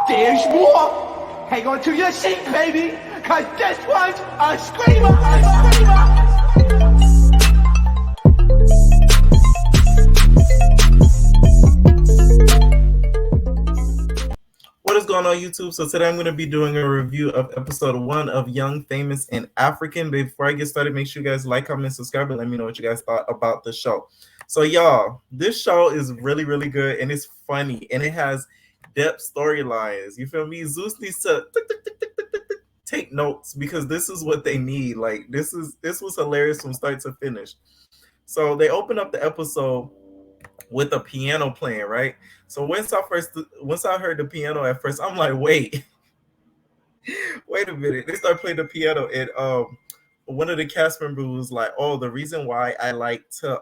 There's more. Hang on to your seat, baby, cause this one's a screamer, a screamer. What is going on, YouTube? So today I'm going to be doing a review of episode 1 of Young, Famous, and African. But before I get started, make sure you guys like, comment, subscribe, and let me know what you guys thought about the show. So y'all, this show is really, really good, and it's funny, and it has depth storylines. You feel me? Zeus needs to take notes because this is what they need. Like this was hilarious from start to finish. So they open up the episode with a piano playing, right? So once I heard the piano at first, I'm like, wait, wait a minute. They start playing the piano, and one of the cast members was like, oh, the reason why I like to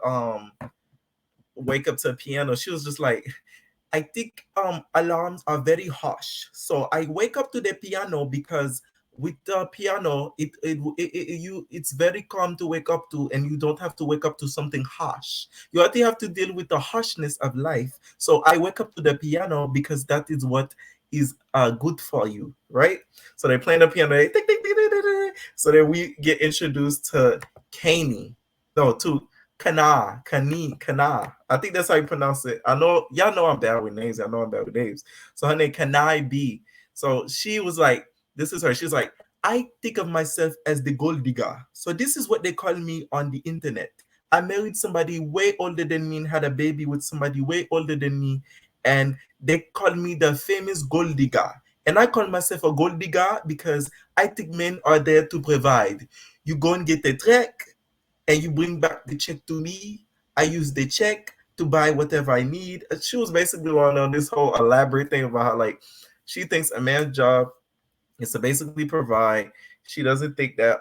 wake up to a piano, she was just like, I think alarms are very harsh. So I wake up to the piano because with the piano, it's very calm to wake up to, and you don't have to wake up to something harsh. You actually have to deal with the harshness of life. So I wake up to the piano because that is what is good for you, right? So they're playing the piano. So then we get introduced to Kani. No, to Kana. I think that's how you pronounce it. I know y'all know I'm bad with names. I know I'm bad with names. So her name Kanai B. So she was like, this is her. She's like, I think of myself as the gold digger. So this is what they call me on the internet. I married somebody way older than me and had a baby with somebody way older than me, and they call me the famous gold digger. And I call myself a gold digger because I think men are there to provide. You go and get a track, and you bring back the check to me. I use the check to buy whatever I need. She was basically on this whole elaborate thing about how like she thinks a man's job is to basically provide. She doesn't think that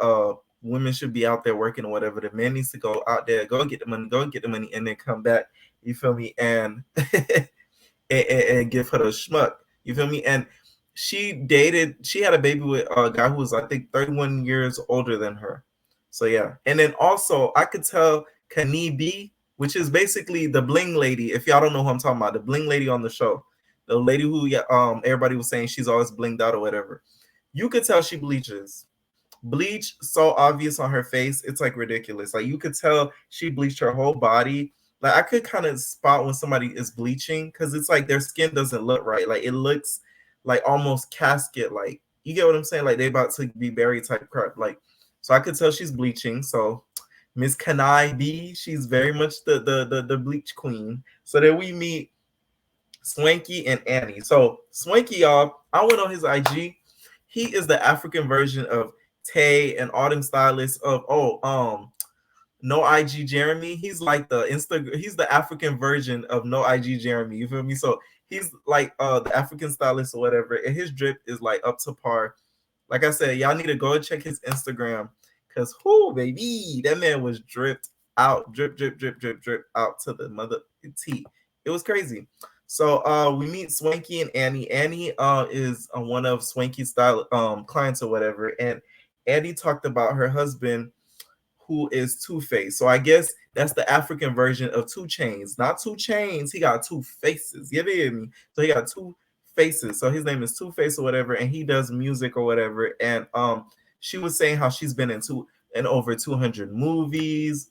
women should be out there working or whatever. The man needs to go out there, go and get the money, and then come back. You feel me? And and give her the schmuck. You feel me? And she had a baby with a guy who was I think 31 years older than her. So yeah. And then also I could tell Kani B, which is basically the bling lady. If y'all don't know who I'm talking about, the bling lady on the show. The lady who everybody was saying she's always blinged out or whatever. You could tell she bleaches. Bleach so obvious on her face, it's like ridiculous. Like you could tell she bleached her whole body. Like I could kind of spot when somebody is bleaching because it's like their skin doesn't look right. Like it looks like almost casket like. You get what I'm saying? Like they about to be buried type crap. Like so I could tell she's bleaching. So Miss Kanai B, she's very much the bleach queen. So then we meet Swanky and Annie. So Swanky, y'all, I went on his IG. He is the African version of Tay and all them stylists of No IG Jeremy. He's like he's the African version of No IG Jeremy. You feel me? So he's like the African stylist or whatever, and his drip is like up to par. Like I said, y'all need to go and check his Instagram because whoo baby, that man was dripped out, drip out to the mother T. It was crazy. So we meet Swanky and Annie. Annie is one of Swanky's style clients or whatever, and Annie talked about her husband who is Two-Face. So I guess that's the African version of Two Chains. Not Two Chains, he got two faces. You hear me? So he got two faces. So his name is Two-Face or whatever, and he does music or whatever. And she was saying how she's been in over 200 movies,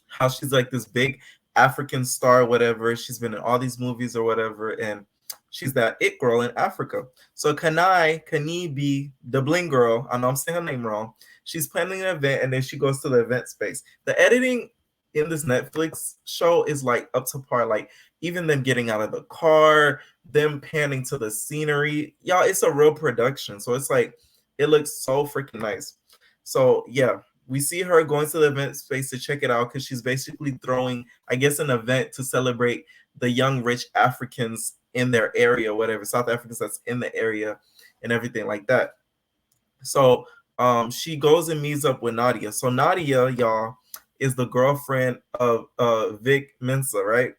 how she's like this big African star, whatever. She's been in all these movies or whatever, and she's that it girl in Africa. So Kani be the bling girl. I know I'm saying her name wrong. She's planning an event, and then she goes to the event space. The editing in this Netflix show is like up to par. Like even them getting out of the car, them panning to the scenery. Y'all, it's a real production. So it's like it looks so freaking nice. So yeah, we see her going to the event space to check it out because she's basically throwing, I guess, an event to celebrate the young rich Africans in their area, whatever, South Africans that's in the area and everything like that. So she goes and meets up with Nadia. So Nadia, y'all, is the girlfriend of Vic Mensa, right?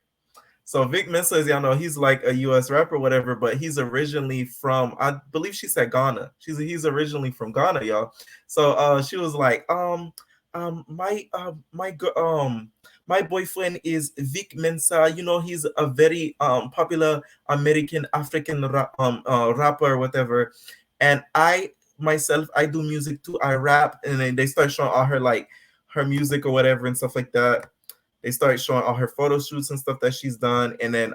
So Vic Mensa, as y'all know, he's like a US rapper, whatever, but he's originally from, I believe she said Ghana. He's originally from Ghana, y'all. So she was like, my my boyfriend is Vic Mensa. You know, he's a very popular American African rapper, or whatever. And I myself, I do music too. I rap, and then they start showing all her like her music or whatever and stuff like that. They start showing all her photo shoots and stuff that she's done, and then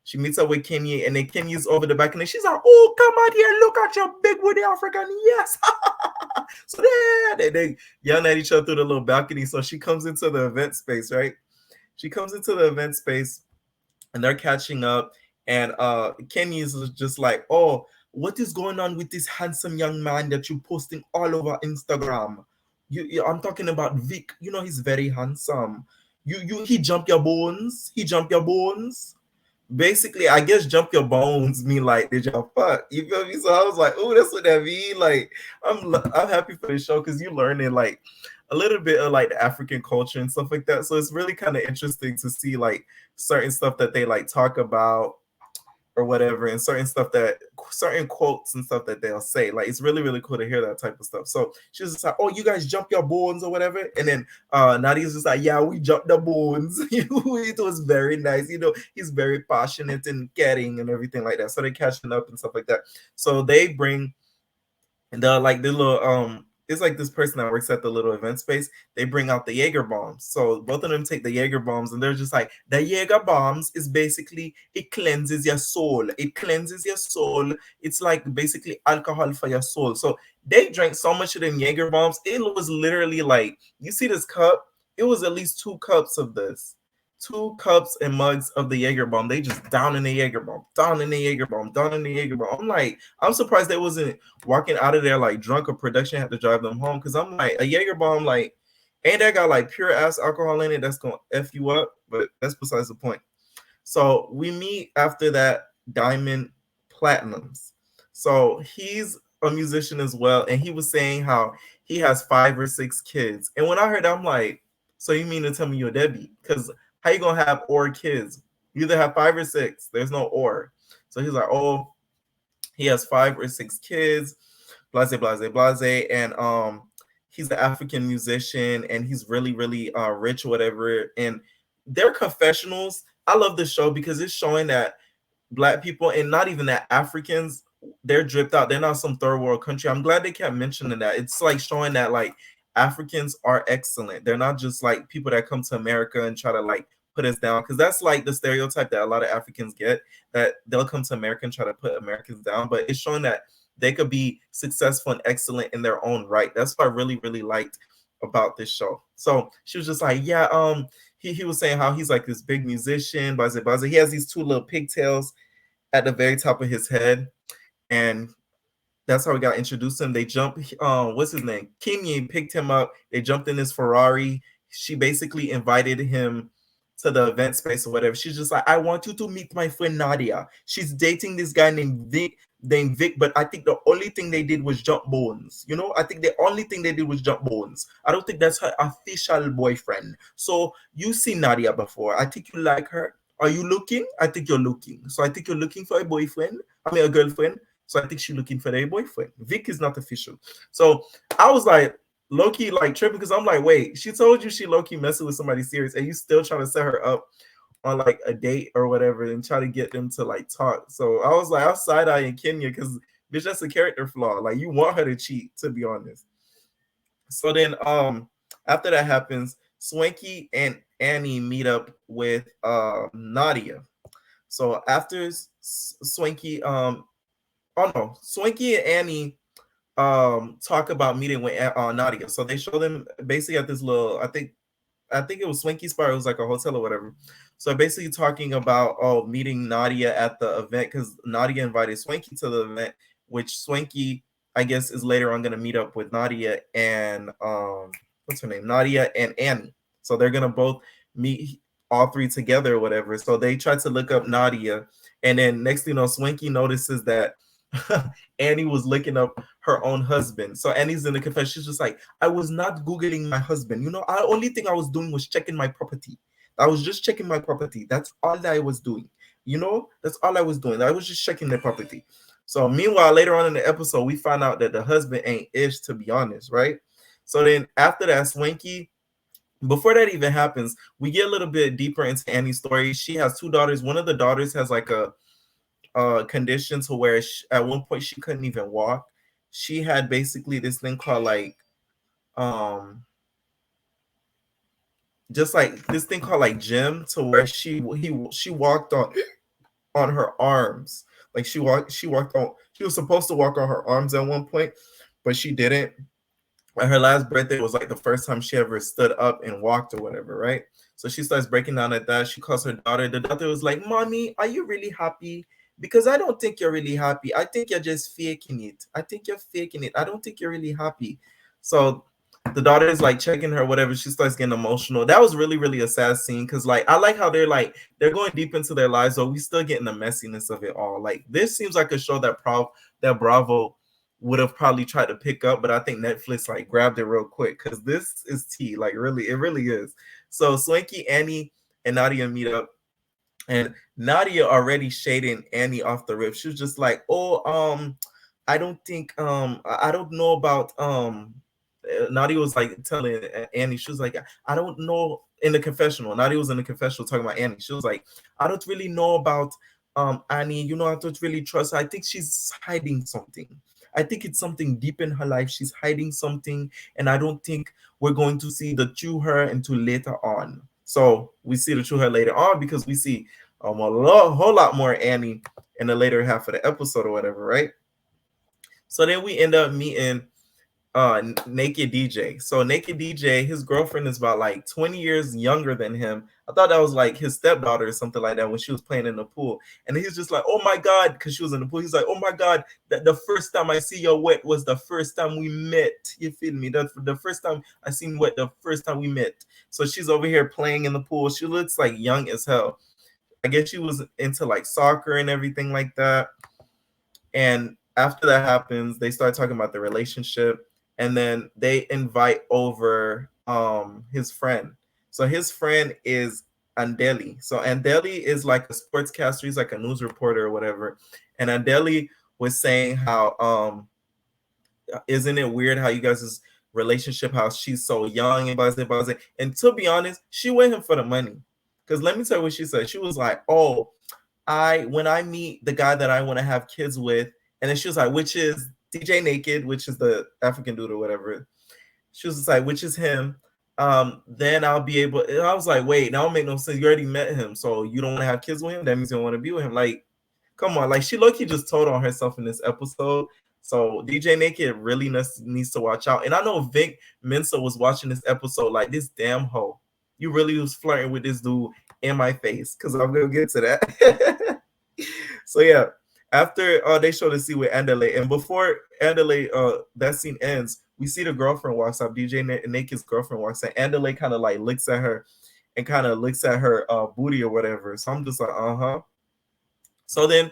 she meets up with Kenya, and then Kenya's over the back, and then she's like, "Oh, come out here, look at your big woody African, yes." So they yelling at each other through the little balcony. So she comes into the event space, right? She comes into the event space, and they're catching up, and Kenya's just like, "Oh, what is going on with this handsome young man that you posting all over Instagram? I'm talking about Vic. You know he's very handsome. He jump your bones. He jump your bones. Basically, I guess jump your bones mean like did y'all fuck? You feel me? So I was like, oh, that's what that mean. Like, I'm happy for the show because you learning like a little bit of like the African culture and stuff like that. So it's really kind of interesting to see like certain stuff that they like talk about or whatever, and certain quotes and stuff that they'll say. Like it's really, really cool to hear that type of stuff. So she's just like, "Oh, you guys jump your bones or whatever," and then Nadia's just like, "Yeah, we jumped the bones." It was very nice. You know, he's very passionate and caring and everything like that. So they're catching up and stuff like that. So they bring the little it's like this person that works at the little event space. They bring out the Jaeger bombs. So both of them take the Jaeger bombs, and they're just like, the Jaeger bombs is basically, it cleanses your soul. It cleanses your soul. It's like basically alcohol for your soul. So they drank so much of them Jaeger bombs. It was literally like, you see this cup? It was at least 2 cups of this. 2 cups and mugs of the Jaeger bomb. They just down in the Jaeger bomb, down in the Jaeger bomb, down in the Jaeger bomb. I'm like, I'm surprised they wasn't walking out of there like drunk, or production had to drive them home. Cause I'm like, a Jaeger bomb, like, ain't that got like pure ass alcohol in it that's gonna F you up? But that's besides the point. So we meet after that Diamond Platinums. So he's a musician as well, and he was saying how he has 5 or 6 kids. And when I heard that, I'm like, so you mean to tell me you're Debbie? Because how you gonna have or kids? You either have 5 or 6. There's no or. So he's like, oh, he has 5 or 6 kids, blase, blase, blase, and he's an African musician, and he's really, really rich or whatever. And their confessionals, I love this show because it's showing that Black people, and not even that Africans, they're dripped out. They're not some third world country. I'm glad they kept mentioning that. It's like showing that like Africans are excellent. They're not just like people that come to America and try to like put us down, because that's like the stereotype that a lot of Africans get, that they'll come to America and try to put Americans down. But it's showing that they could be successful and excellent in their own right. That's what I really, really liked about this show. So she was just like, yeah, he was saying how he's like this big musician, baze, baze. He has these 2 little pigtails at the very top of his head, and that's how we got introduced to him. They jumped, what's his name? Kimye picked him up. They jumped in his Ferrari. She basically invited him to the event space or whatever. She's just like, I want you to meet my friend Nadia. She's dating this guy named Vic, but I think the only thing they did was jump bones. You know, I think the only thing they did was jump bones. I don't think that's her official boyfriend. So you see Nadia before. I think you like her. Are you looking? I think you're looking. So I think you're looking for a boyfriend. I mean, a girlfriend. So I think she's looking for a boyfriend. Vic is not official. So I was like, low-key like tripping, because I'm like, wait, she told you she low-key messing with somebody serious, and you still trying to set her up on like a date or whatever and try to get them to like talk. So I was like, I was side-eyeing Kenya because bitch, that's a character flaw. Like you want her to cheat, to be honest. So then after that happens, Swanky and Annie meet up with Nadia. So after Swanky, oh no, Swanky and Annie talk about meeting with Nadia. So they show them basically at this little, I think it was Swanky's spot. It was like a hotel or whatever. So basically talking about meeting Nadia at the event, because Nadia invited Swanky to the event, which Swanky, I guess, is later on gonna meet up with Nadia and what's her name? Nadia and Annie. So they're gonna both meet all 3 together or whatever. So they try to look up Nadia, and then next thing you know, Swanky notices that Annie was looking up her own husband. So Annie's in the confession. She's just like, I was not Googling my husband. You know, the only thing I was doing was checking my property. I was just checking my property. That's all that I was doing. You know, that's all I was doing. I was just checking the property. So meanwhile, later on in the episode, we find out that the husband ain't ish, to be honest, right? So then after that, Swanky Before that even happens, we get a little bit deeper into Annie's story. She has two daughters. One of the daughters has like a condition to where at one point she couldn't even walk. She had basically this thing called like um just like this thing called like gym, to where she walked on her arms. Like she walked on, she was supposed to walk on her arms at one point, but she didn't. At her last birthday was like the first time she ever stood up and walked or whatever, right? So she starts breaking down at that. She calls her daughter. The daughter was like, "Mommy, are you really happy? Because I don't think you're really happy. I think you're just faking it. I think you're faking it. I don't think you're really happy." So the daughter is like checking her, whatever. She starts getting emotional. That was really, really a sad scene, because like I like how they're going deep into their lives, but we still getting the messiness of it all. Like this seems like a show that Bravo would have probably tried to pick up, but I think Netflix like grabbed it real quick, because this is tea. Like really, it really is. So Swanky, Annie, and Nadia meet up, and Nadia already shading Annie off the rip. She was just like, "Oh, I don't think, I don't know about, Nadia was like telling Annie, she was like, I don't know, in the confessional. Nadia was in the confessional talking about Annie. She was like, I don't really know about Annie. You know, I don't really trust her. I think she's hiding something. I think it's something deep in her life. She's hiding something, and I don't think we're going to see the true her until later on." So we see the true her later on, because we see whole lot more Annie in the later half of the episode or whatever, right? So then we end up meeting Naked DJ. So Naked DJ, his girlfriend is about like 20 years younger than him. I thought that was like his stepdaughter or something like that when she was playing in the pool. And he's just like, "Oh my God," because she was in the pool. He's like, "Oh my God, that the first time I see your wet was the first time we met." You feel me? That's the first time I seen wet, the first time we met. So she's over here playing in the pool. She looks like young as hell. I guess she was into like soccer and everything like that. And after that happens, they start talking about the relationship, and then they invite over his friend. So his friend is Andeli. So Andeli is like a sportscaster, he's like a news reporter or whatever. And Andeli was saying how isn't it weird how you guys' relationship, how she's so young and blah blah blah. And to be honest, she went him for the money. Because let me tell you what she said. She was like, "Oh, when I meet the guy that I want to have kids with," and then she was like, which is DJ Naked, which is the African dude or whatever. She was just like, which is him. Then I'll be able. And I was like, wait, that don't make no sense. You already met him, so you don't want to have kids with him. That means you don't want to be with him. Like, come on. Like she low-key just told on herself in this episode. So DJ Naked really needs to watch out. And I know Vic Mensa was watching this episode like, this damn hoe. You really was flirting with this dude in my face, because I'm gonna get to that. So yeah, after they show the scene with Andale, and before Andale, that scene ends, we see the girlfriend walks up. DJ Naked's girlfriend walks in. Andale kind of like looks at her and kind of looks at her booty or whatever. So I'm just like, uh-huh. So then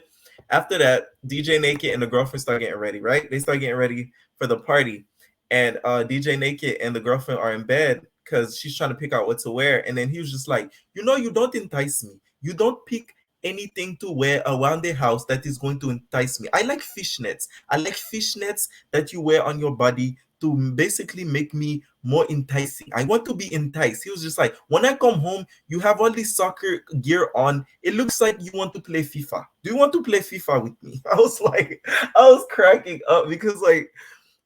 after that, DJ Naked and the girlfriend start getting ready, right? They start getting ready for the party. And DJ Naked and the girlfriend are in bed because she's trying to pick out what to wear. And then he was just like, "You know, you don't entice me. You don't pick anything to wear around the house that is going to entice me. I like fishnets. I like fishnets that you wear on your body to basically make me more enticing. I want to be enticed." He was just like, "When I come home, you have all this soccer gear on. It looks like you want to play FIFA. Do you want to play FIFA with me?" I was like, I was cracking up, because like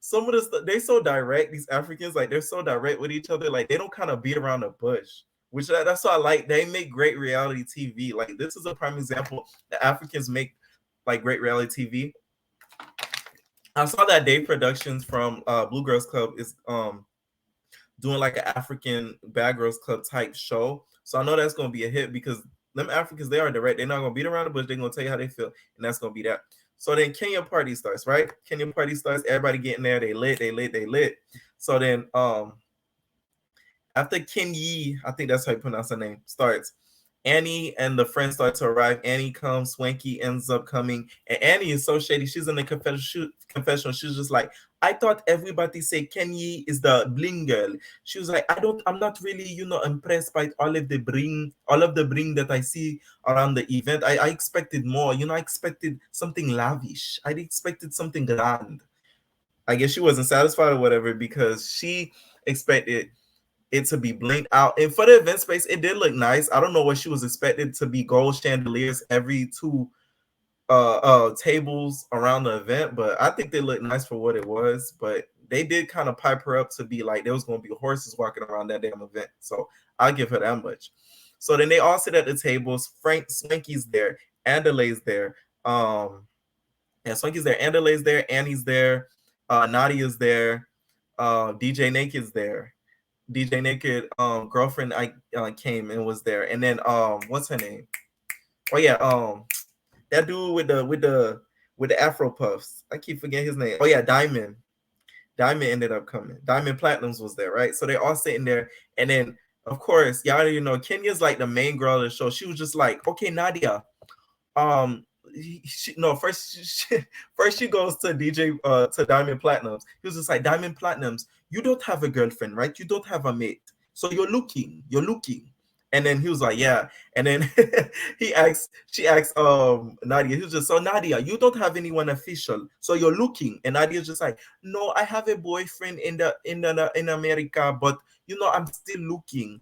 some of the stuff, they so direct, these Africans, like they're so direct with each other, like they don't kind of beat around the bush, which that's what I like. They make great reality TV. Like this is a prime example that Africans make like great reality TV. I saw that Dave Productions from Blue Girls Club is doing like an African Bad Girls Club type show. So I know that's gonna be a hit, because them Africans, they are direct. They're not gonna beat around the bush. They're gonna tell you how they feel, and that's gonna be that. So then Kenya party starts, right? Kenya party starts. Everybody getting there. They lit. They lit. They lit. So then after Kenyi, I think that's how you pronounce her name, starts, Annie and the friends start to arrive. Annie comes, Swanky ends up coming, and Annie is so shady. She's in the confessional. She's just like, "I thought everybody say Kenyi is the bling girl." She was like, I'm not really, impressed by all of the bring that I see around the event. I expected more, I expected something lavish. I expected something grand. I guess she wasn't satisfied or whatever, because she expected it to be blinked out. And for the event space, it did look nice. I don't know what she was expected to be gold chandeliers every two tables around the event, but I think they looked nice for what it was. But they did kind of pipe her up to be like there was going to be horses walking around that damn event. So I'll give her that much. So then they all sit at the tables. Swanky's there, Andalay's there. Swanky's there, Andalay's there, Annie's there, Nadia's there, DJ Naked's there. DJ Naked girlfriend I came and was there. And then what's her name? Oh yeah, that dude with the Afro puffs. I keep forgetting his name. Oh yeah, Diamond. Diamond ended up coming. Diamond Platinums was there, right? So they're all sitting there, and then of course, y'all already know Kenya's like the main girl of the show. She was just like, okay, Nadia. First she goes to DJ to Diamond Platinums. He was just like, Diamond Platinums, you don't have a girlfriend, right? You don't have a mate. So you're looking. And then he was like, yeah. And then she asked Nadia, he was just, so Nadia, you don't have anyone official. So you're looking. And Nadia's just like, no, I have a boyfriend in America, but I'm still looking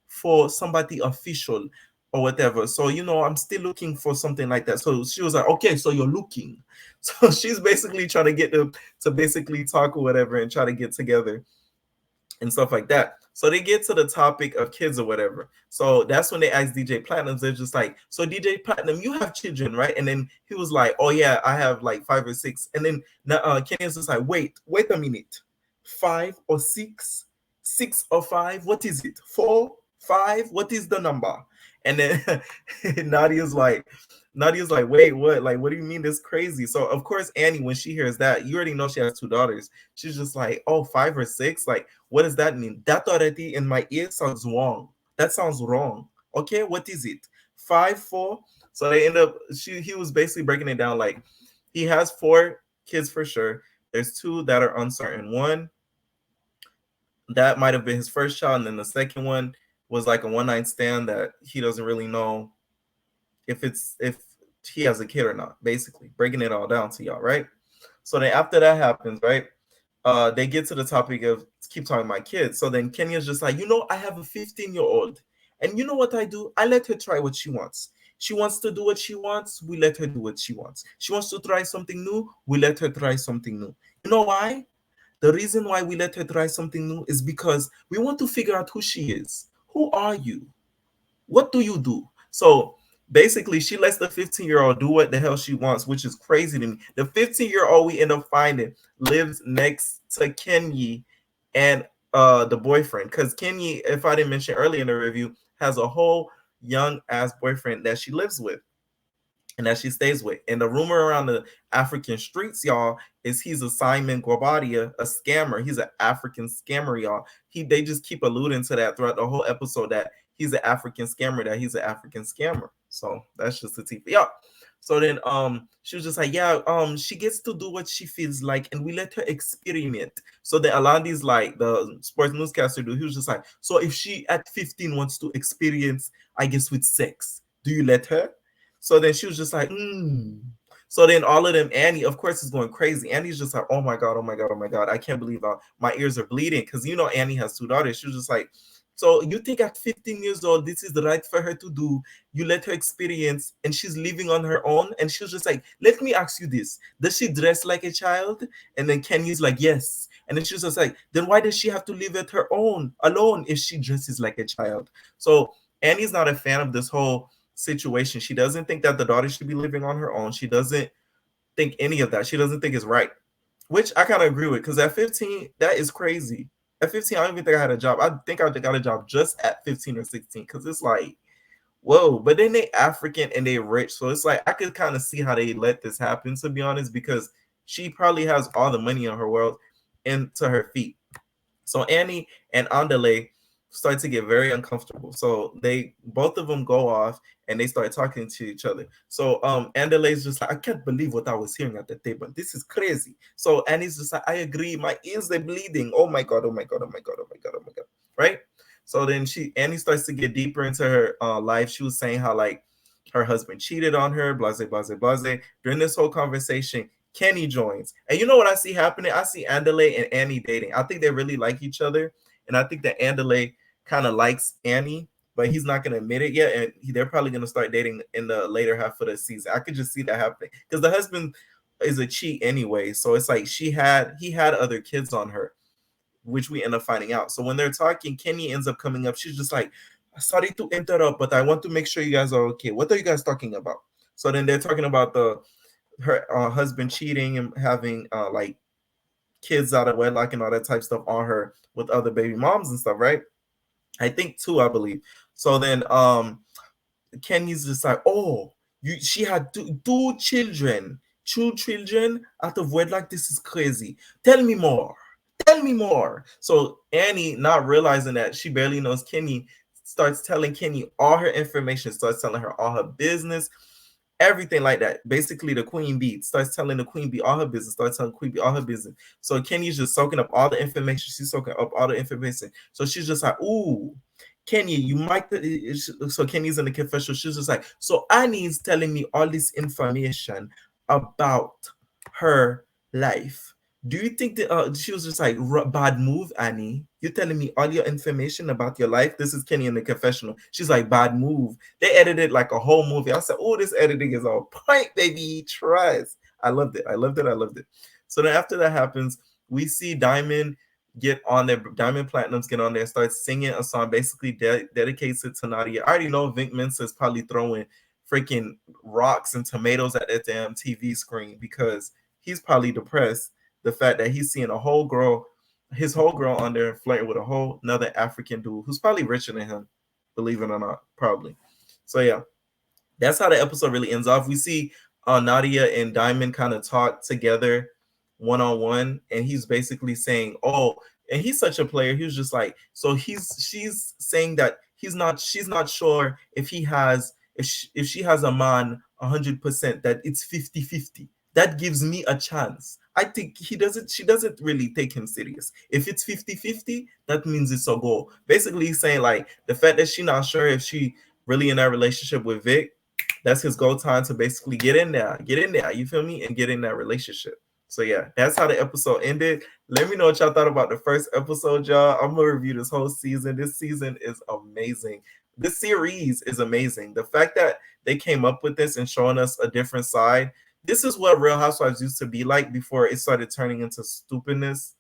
for somebody official or whatever. So I'm still looking for something like that. So she was like, okay, so you're looking. So she's basically trying to get them to basically talk or whatever and try to get together and stuff like that. So they get to the topic of kids or whatever. So that's when they ask DJ Platinum. They're just like, so DJ Platinum, you have children, right? And then he was like, oh yeah, I have like 5 or 6. And then Kenya's just like, wait a minute, 5 or 6, 6 or 5, what is it? 4, 5, what is the number? And then Nadia's like, wait, what? Like, what do you mean this crazy? So of course, Annie, when she hears that, you already know she has 2 daughters. She's just like, oh, 5 or 6? Like, what does that mean? That already in my ear sounds wrong. That sounds wrong. Okay, what is it? 5, 4? So they end up, he was basically breaking it down like he has 4 kids for sure. There's 2 that are uncertain. One that might have been his first child, and then the second one was like a one-night stand that he doesn't really know if he has a kid or not, basically breaking it all down to y'all, right? So then after that happens, right, they get to the topic of keep talking about kids. So then Kenya's just like, I have a 15-year-old, and you know what I do? I let her try what she wants. She wants to do what she wants, we let her do what she wants. She wants to try something new, we let her try something new. You know why? The reason why we let her try something new is because we want to figure out who she is. Who are you? What do you do? So basically, she lets the 15-year-old do what the hell she wants, which is crazy to me. The 15-year-old we end up finding lives next to Kenyi and the boyfriend. Because Kenyi, if I didn't mention earlier in the review, has a whole young-ass boyfriend that she lives with and that she stays with. And the rumor around the African streets, y'all, is he's a Simon Guabadia, a scammer. He's an African scammer, y'all. They just keep alluding to that throughout the whole episode, that he's an African scammer, So that's just the tea for y'all. So then she was just like, yeah, she gets to do what she feels like, and we let her experiment. So then Alandi's like the sports newscaster dude, he was just like, so if she at 15 wants to experience, I guess, with sex, do you let her? So then she was just like, So then all of them, Annie, of course, is going crazy. Annie's just like, oh my God, I can't believe my ears are bleeding. Because, Annie has 2 daughters. She was just like, so you think at 15 years old, this is the right for her to do? You let her experience, and she's living on her own? And she was just like, let me ask you this. Does she dress like a child? And then Kenny's like, yes. And then she was just like, then why does she have to live at her own, alone, if she dresses like a child? So Annie's not a fan of this whole situation. She doesn't think that the daughter should be living on her own. She doesn't think any of that. She doesn't think it's right, which I kind of agree with, because at 15, that is crazy. At 15, I don't even think I had a job. I think I got a job just at 15 or 16, because it's like, whoa. But then they African and they rich, so it's like I could kind of see how they let this happen, to be honest, because she probably has all the money in her world into her feet. So Annie and Andale start to get very uncomfortable. So both of them go off and they start talking to each other. So Andale's just like, I can't believe what I was hearing at the table. This is crazy. So Annie's just like, I agree. My ears are bleeding. Oh my God. Right? So then Annie starts to get deeper into her life. She was saying how like her husband cheated on her, blase. During this whole conversation, Kenny joins. And you know what I see happening? I see Andale and Annie dating. I think they really like each other. and I think that Andale kind of likes Annie, but he's not gonna admit it yet, and they're probably gonna start dating in the later half of the season. I could just see that happening because the husband is a cheat anyway, so it's like he had other kids on her, which we end up finding out. So when they're talking, Kenny ends up coming up. She's just like, "Sorry to interrupt, but I want to make sure you guys are okay. What are you guys talking about?" So then they're talking about her husband cheating and having like kids out of wedlock and all that type stuff on her with other baby moms and stuff, right? I think two, I believe. So then Kenny's just like, "Oh, she had two children out of wedlock. This is crazy. Tell me more. Tell me more." So Annie, not realizing that she barely knows Kenny, starts telling Kenny all her information, starts telling her all her business, everything like that. Basically, the queen bee starts telling the queen bee all her business, starts telling queen bee all her business. So Kenny's just soaking up all the information. She's soaking up all the information. So she's just like, "Ooh, Kenny, you might." So Kenny's in the confessional. She's just like, "So Annie's telling me all this information about her life. Do you think that she was just like, bad move, Annie? You're telling me all your information about your life?" This is Kenny in the confessional. She's like, "Bad move." They edited like a whole movie. I said, "Oh, this editing is on point, baby. Trust." I loved it. I loved it. I loved it. So then after that happens, we see Diamond get on there. Diamond Platinums get on there, start singing a song, basically dedicates it to Nadia. I already know Vic Mensa is probably throwing freaking rocks and tomatoes at that damn TV screen because he's probably depressed. The fact that he's seeing his whole girl on there flirting with a whole another African dude who's probably richer than him, believe it or not, probably. So yeah, that's how the episode really ends off. We see Nadia and Diamond kind of talk together one on one, and he's basically saying, "Oh," and he's such a player. He was just like, so she's saying that she's not sure if if she has a man 100%, that it's 50-50. That gives me a chance. I think she doesn't really take him serious. If it's 50-50, that means it's a goal. Basically, he's saying like the fact that she's not sure if she really in that relationship with Vic, that's his goal time to basically get in there, you feel me, and get in that relationship. So yeah, that's how the episode ended. Let me know what y'all thought about the first episode, y'all. I'm gonna review this whole season. This season is amazing. This series is amazing. The fact that they came up with this and showing us a different side. This is what Real Housewives used to be like before it started turning into stupidness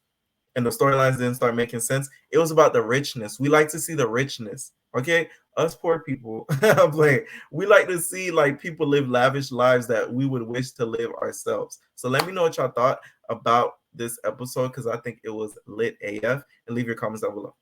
and the storylines didn't start making sense. It was about the richness. We like to see the richness. Okay, us poor people, I'm playing. We like to see like people live lavish lives that we would wish to live ourselves. So let me know what y'all thought about this episode because I think it was lit AF, and leave your comments down below.